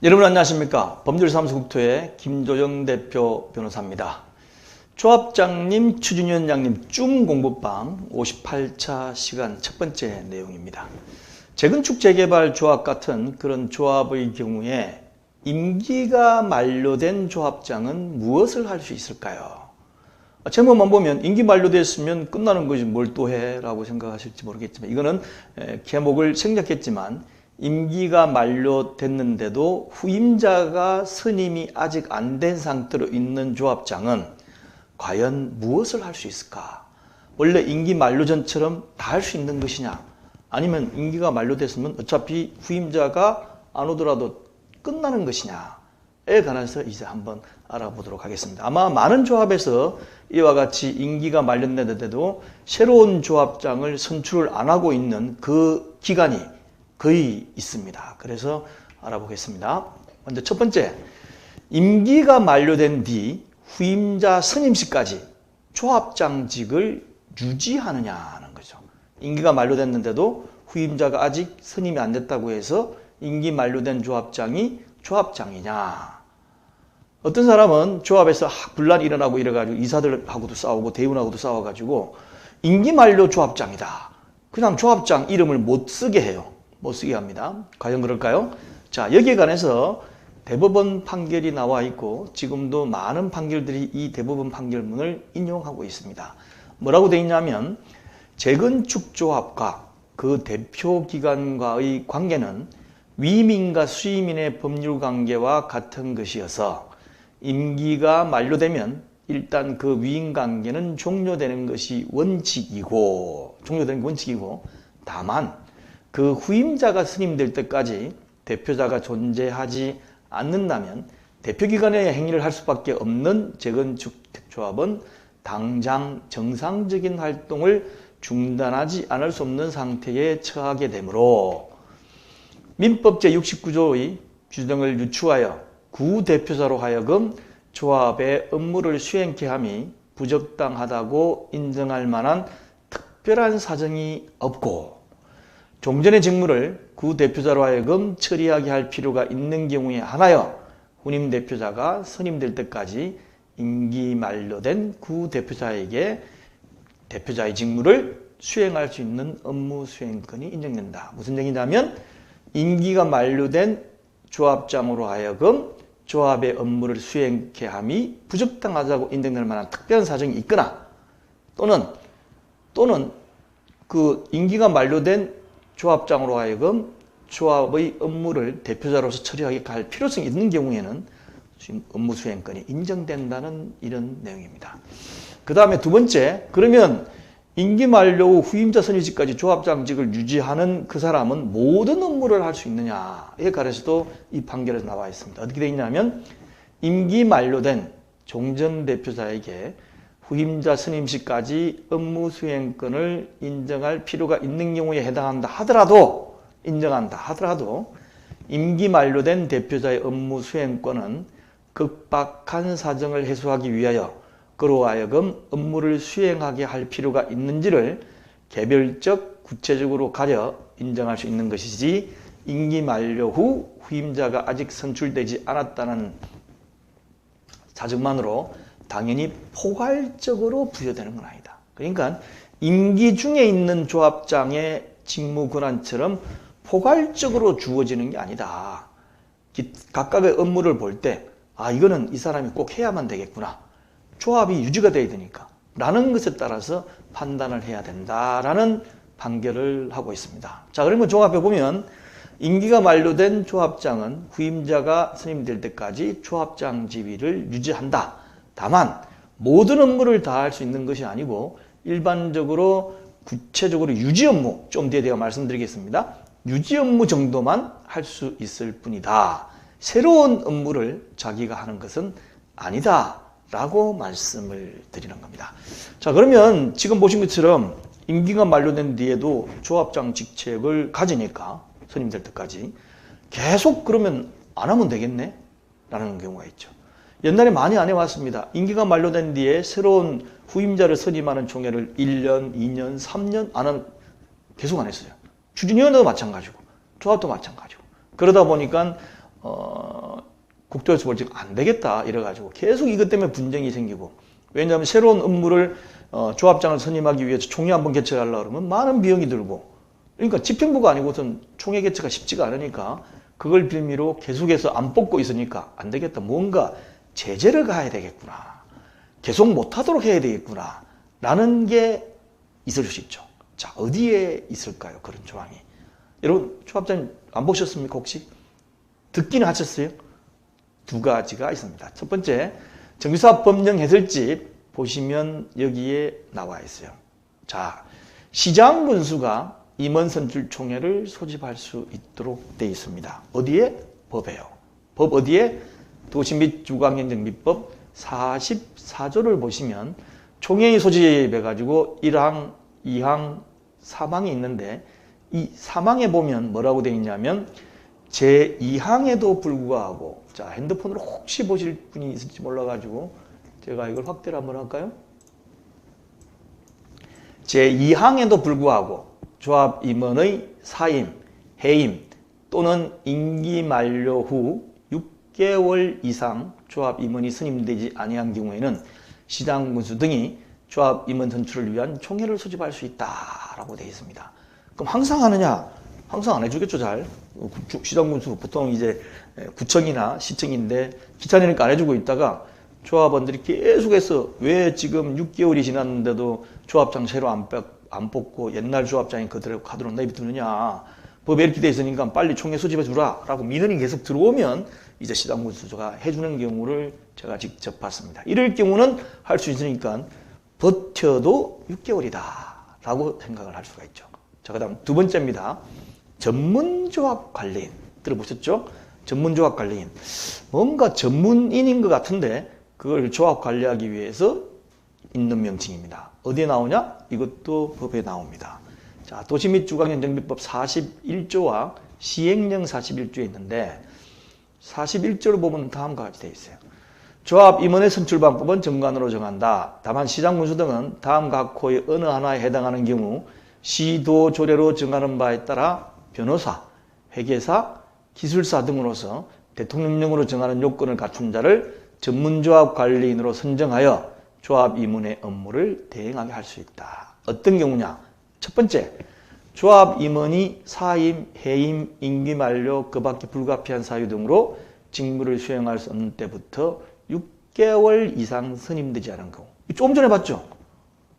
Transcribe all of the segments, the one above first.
여러분 안녕하십니까? 법률사무소국토의 김조정 대표 변호사입니다. 조합장님, 추진위원장님 쭌공부방 58차 시간 첫 번째 내용입니다. 재건축 재개발 조합 같은 그런 조합의 경우에 임기가 만료된 조합장은 무엇을 할 수 있을까요? 제목만 보면 임기 만료됐으면 끝나는 거지 뭘 또 해? 라고 생각하실지 모르겠지만 이거는 제목을 생략했지만 임기가 만료됐는데도 후임자가 선임이 아직 안 된 상태로 있는 조합장은 과연 무엇을 할 수 있을까? 원래 임기 만료 전처럼 다 할 수 있는 것이냐? 아니면 임기가 만료됐으면 어차피 후임자가 안 오더라도 끝나는 것이냐에 관해서 이제 한번 알아보도록 하겠습니다. 아마 많은 조합에서 이와 같이 임기가 만료됐는데도 새로운 조합장을 선출을 안 하고 있는 그 기간이 거의 있습니다. 그래서 알아보겠습니다. 먼저 첫 번째, 임기가 만료된 뒤 후임자 선임 시까지 조합장직을 유지하느냐 하는 거죠. 임기가 만료됐는데도 후임자가 아직 선임이 안 됐다고 해서 임기 만료된 조합장이 조합장이냐. 어떤 사람은 조합에서 분란이 일어나고 이래가지고 이사들하고도 싸우고 대원하고도 싸워가지고 임기 만료 조합장이다. 그냥 조합장 이름을 못 쓰게 해요. 못 쓰게 합니다. 과연 그럴까요? 자, 여기에 관해서 대법원 판결이 나와 있고 지금도 많은 판결들이 이 대법원 판결문을 인용하고 있습니다. 뭐라고 되어 있냐면 재건축 조합과 그 대표기관과의 관계는 위임인과 수임인의 법률관계와 같은 것이어서 임기가 만료되면 일단 그 위임관계는 종료되는 것이 원칙이고 다만 그 후임자가 선임될 때까지 대표자가 존재하지 않는다면 대표기관의 행위를 할 수밖에 없는 재건축 조합은 당장 정상적인 활동을 중단하지 않을 수 없는 상태에 처하게 되므로 민법 제69조의 규정을 유추하여 구대표자로 하여금 조합의 업무를 수행케 함이 부적당하다고 인정할 만한 특별한 사정이 없고 종전의 직무를 구대표자로 하여금 처리하게 할 필요가 있는 경우에 한하여 후임 대표자가 선임될 때까지 임기 만료된 구대표자에게 대표자의 직무를 수행할 수 있는 업무 수행권이 인정된다. 무슨 얘기냐면 임기가 만료된 조합장으로 하여금 조합의 업무를 수행케 함이 부적당하다고 인정될 만한 특별한 사정이 있거나 또는 그 임기가 만료된 조합장으로 하여금 조합의 업무를 대표자로서 처리하게 할 필요성이 있는 경우에는 지금 업무 수행권이 인정된다는 이런 내용입니다. 그 다음에 두 번째, 그러면 임기 만료 후 후임자 선임시까지 조합장직을 유지하는 그 사람은 모든 업무를 할 수 있느냐에 관해서도 이 판결에서 나와 있습니다. 어떻게 되어 있냐면 임기 만료된 종전 대표자에게 후임자 선임시까지 업무 수행권을 인정할 필요가 있는 경우에 해당한다 하더라도 임기 만료된 대표자의 업무 수행권은 급박한 사정을 해소하기 위하여 그로 하여금 업무를 수행하게 할 필요가 있는지를 개별적 구체적으로 가려 인정할 수 있는 것이지 임기 만료 후 후임자가 아직 선출되지 않았다는 사정만으로 당연히 포괄적으로 부여되는 건 아니다. 그러니까 임기 중에 있는 조합장의 직무 권한처럼 포괄적으로 주어지는 게 아니다. 각각의 업무를 볼 때 이거는 이 사람이 꼭 해야만 되겠구나. 조합이 유지가 돼야 되니까 라는 것에 따라서 판단을 해야 된다라는 판결을 하고 있습니다. 자, 그러면 종합해 보면 임기가 만료된 조합장은 후임자가 선임될 때까지 조합장 지위를 유지한다. 다만 모든 업무를 다 할 수 있는 것이 아니고 일반적으로 구체적으로 유지 업무, 좀 뒤에 제가 말씀드리겠습니다. 유지 업무 정도만 할 수 있을 뿐이다. 새로운 업무를 자기가 하는 것은 아니다 라고 말씀을 드리는 겁니다. 자, 그러면 지금 보신 것처럼 임기가 만료된 뒤에도 조합장 직책을 가지니까 선임될 때까지 계속 그러면 안 하면 되겠네? 라는 경우가 있죠. 옛날에 많이 안 해왔습니다. 임기가 만료된 뒤에 새로운 후임자를 선임하는 총회를 1년, 2년, 3년 계속 안 했어요. 추진위원회도 마찬가지고 조합도 마찬가지고 그러다 보니까 국토에서 볼지 안 되겠다 이래가지고 계속 이것 때문에 분쟁이 생기고, 왜냐하면 새로운 업무를 조합장을 선임하기 위해서 총회 한번 개최하려고 그러면 많은 비용이 들고, 그러니까 집행부가 아니고선 총회 개최가 쉽지가 않으니까 그걸 빌미로 계속해서 안 뽑고 있으니까 안 되겠다, 뭔가 제재를 가야 되겠구나, 계속 못하도록 해야 되겠구나 라는 게 있을 수 있죠. 자, 어디에 있을까요, 그런 조항이? 여러분, 조합장님 안 보셨습니까 혹시? 듣기는 하셨어요? 두 가지가 있습니다. 첫 번째, 정비사업 법령 해설집 보시면 여기에 나와 있어요. 자, 시장 군수가 임원 선출 총회를 소집할 수 있도록 되어 있습니다. 어디에? 법에요. 법 어디에? 도시 및 주거환경정비법 44조를 보시면 총회의 소집해가지고 1항, 2항, 3항이 있는데, 이 3항에 보면 뭐라고 되어 있냐면 제2항에도 불구하고, 자, 핸드폰으로 혹시 보실 분이 있을지 몰라가지고 제가 이걸 확대를 한번 할까요? 제2항에도 불구하고 조합 임원의 사임, 해임 또는 임기 만료 후 6개월 이상 조합 임원이 선임되지 아니한 경우에는 시장 군수 등이 조합 임원 선출을 위한 총회를 소집할 수 있다라고 되어 있습니다. 그럼 항상 하느냐? 항상 안 해주겠죠, 잘. 시장 군수 보통 이제 구청이나 시청인데 귀찮으니까 안 해주고 있다가 조합원들이 계속해서 왜 지금 6개월이 지났는데도 조합장 새로 안 뽑고 옛날 조합장이 그대로 카드로 내비두느냐, 법에 이렇게 돼 있으니까 빨리 총회 소집해 주라 라고 민원이 계속 들어오면 이제 시장 군수가 해주는 경우를 제가 직접 봤습니다. 이럴 경우는 할 수 있으니까 버텨도 6개월이다 라고 생각을 할 수가 있죠. 자, 그 다음 두 번째입니다. 전문조합 관리인 들어보셨죠? 전문조합 관리인, 뭔가 전문인인 것 같은데 그걸 조합 관리하기 위해서 있는 명칭입니다. 어디에 나오냐? 이것도 법에 나옵니다. 자, 도시 및 주거환경정비법 41조와 시행령 41조에 있는데 41조를 보면 다음과 같이 되어 있어요. 조합 임원의 선출 방법은 정관으로 정한다. 다만 시장 군수 등은 다음 각 호의 어느 하나에 해당하는 경우 시도 조례로 정하는 바에 따라 변호사, 회계사, 기술사 등으로서 대통령령으로 정하는 요건을 갖춘 자를 전문조합 관리인으로 선정하여 조합 임원의 업무를 대행하게 할 수 있다. 어떤 경우냐? 첫 번째, 조합 임원이 사임, 해임, 임기 만료, 그 밖에 불가피한 사유 등으로 직무를 수행할 수 없는 때부터 6개월 이상 선임되지 않은 경우. 조금 전에 봤죠?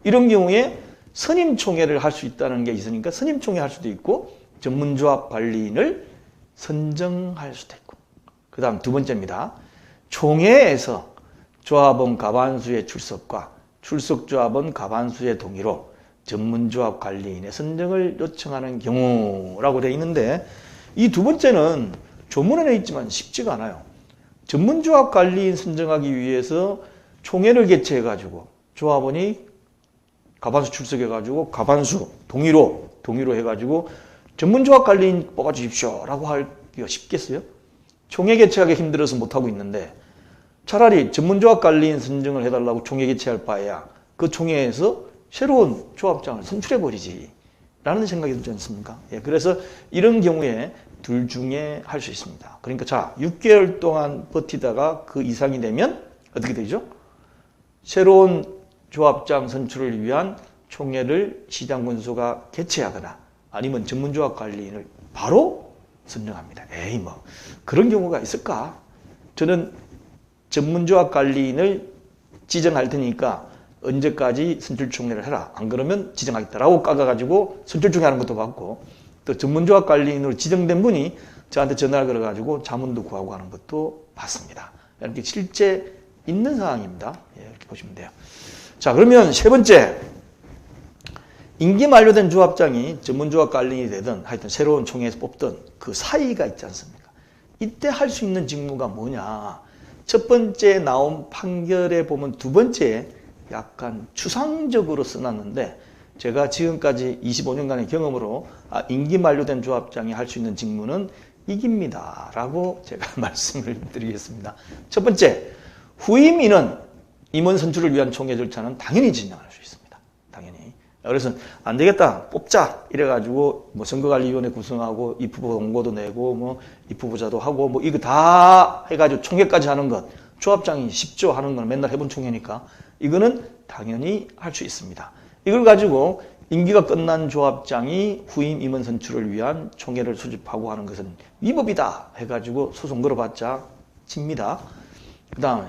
이런 경우에 선임총회를 할 수 있다는 게 있으니까 선임총회 할 수도 있고 전문조합 관리인을 선정할 수도 있고. 그 다음 두 번째입니다. 총회에서 조합원 과반수의 출석과 출석조합원 과반수의 동의로 전문조합 관리인의 선정을 요청하는 경우라고 되어 있는데, 이 두 번째는 조문에 있지만 쉽지가 않아요. 전문조합 관리인 선정하기 위해서 총회를 개최해가지고 조합원이 과반수 출석해가지고 과반수 동의로 해가지고 전문조합 관리인 뽑아주십시오 라고 하기가 쉽겠어요? 총회 개최하기 힘들어서 못하고 있는데 차라리 전문조합 관리인 선정을 해달라고 총회 개최할 바에야 그 총회에서 새로운 조합장을 선출해버리지 라는 생각이 들지 않습니까? 예, 그래서 이런 경우에 둘 중에 할 수 있습니다. 그러니까 자, 6개월 동안 버티다가 그 이상이 되면 어떻게 되죠? 새로운 조합장 선출을 위한 총회를 시장 군수가 개최하거나 아니면 전문조합 관리인을 바로 선정합니다. 에이, 뭐 그런 경우가 있을까? 저는 전문조합 관리인을 지정할 테니까 언제까지 선출총회를 해라. 안 그러면 지정하겠다라고 까가지고 선출총회 하는 것도 봤고, 또 전문조합 관리인으로 지정된 분이 저한테 전화를 걸어가지고 자문도 구하고 하는 것도 봤습니다. 이렇게 실제 있는 상황입니다. 예, 이렇게 보시면 돼요. 자, 그러면 세 번째, 임기 만료된 조합장이 전문조합 관리인이 되든 하여튼 새로운 총회에서 뽑든 그 사이가 있지 않습니까? 이때 할 수 있는 직무가 뭐냐? 첫 번째 나온 판결에 보면 두 번째 약간 추상적으로 써놨는데, 제가 지금까지 25년간의 경험으로 임기 만료된 조합장이 할 수 있는 직무는 이깁니다 라고 제가 말씀을 드리겠습니다. 첫 번째, 후임인은 임원 선출을 위한 총회 절차는 당연히 진행할 수 있습니다. 당연히. 그래서 안 되겠다, 뽑자 이래가지고 뭐 선거관리위원회 구성하고 입후보 공고도 내고 뭐 입후보자도 하고 뭐 이거 다 해가지고 총회까지 하는 것, 조합장이 쉽죠 하는 건 맨날 해본 총회니까 이거는 당연히 할 수 있습니다. 이걸 가지고 임기가 끝난 조합장이 후임 임원 선출을 위한 총회를 소집하고 하는 것은 위법이다 해가지고 소송 걸어봤자 집니다. 그 다음에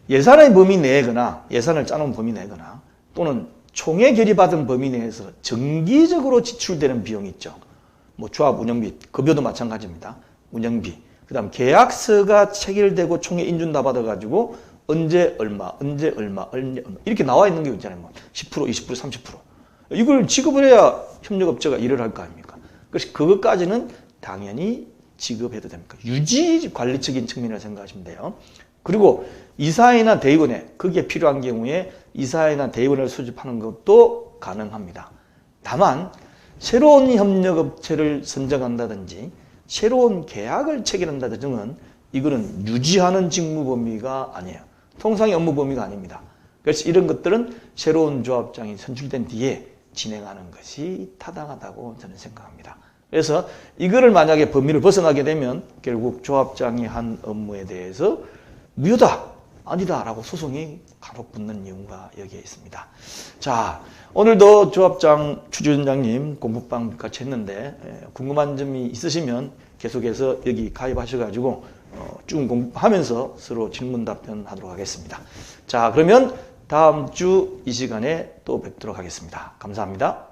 예산의 범위 내거나 예산을 짜놓은 범위 내거나 또는 총회 결의받은 범위 내에서 정기적으로 지출되는 비용이 있죠. 뭐 조합 운영비, 급여도 마찬가지입니다. 운영비. 그 다음 계약서가 체결되고 총회 인준 다 받아가지고 언제 얼마 이렇게 나와 있는 게 있잖아요. 뭐 10%, 20%, 30%. 이걸 지급을 해야 협력업체가 일을 할 거 아닙니까? 그래서 그것까지는 당연히 지급해도 됩니까? 유지 관리적인 측면을 생각하시면 돼요. 그리고 이사회나 대의원회, 그게 필요한 경우에 이사회나 대의원을 수집하는 것도 가능합니다. 다만 새로운 협력업체를 선정한다든지 새로운 계약을 체결한다든지는 이거는 유지하는 직무 범위가 아니에요. 통상의 업무 범위가 아닙니다. 그래서 이런 것들은 새로운 조합장이 선출된 뒤에 진행하는 것이 타당하다고 저는 생각합니다. 그래서 이거를 만약에 범위를 벗어나게 되면 결국 조합장이 한 업무에 대해서 무효다, 아니다 라고 소송이 간혹 붙는 이유가 여기에 있습니다. 자, 오늘도 조합장 추주위원장님 공부방 같이 했는데 궁금한 점이 있으시면 계속해서 여기 가입하셔가지고 쭉 공부하면서 서로 질문 답변하도록 하겠습니다. 자, 그러면 다음 주 이 시간에 또 뵙도록 하겠습니다. 감사합니다.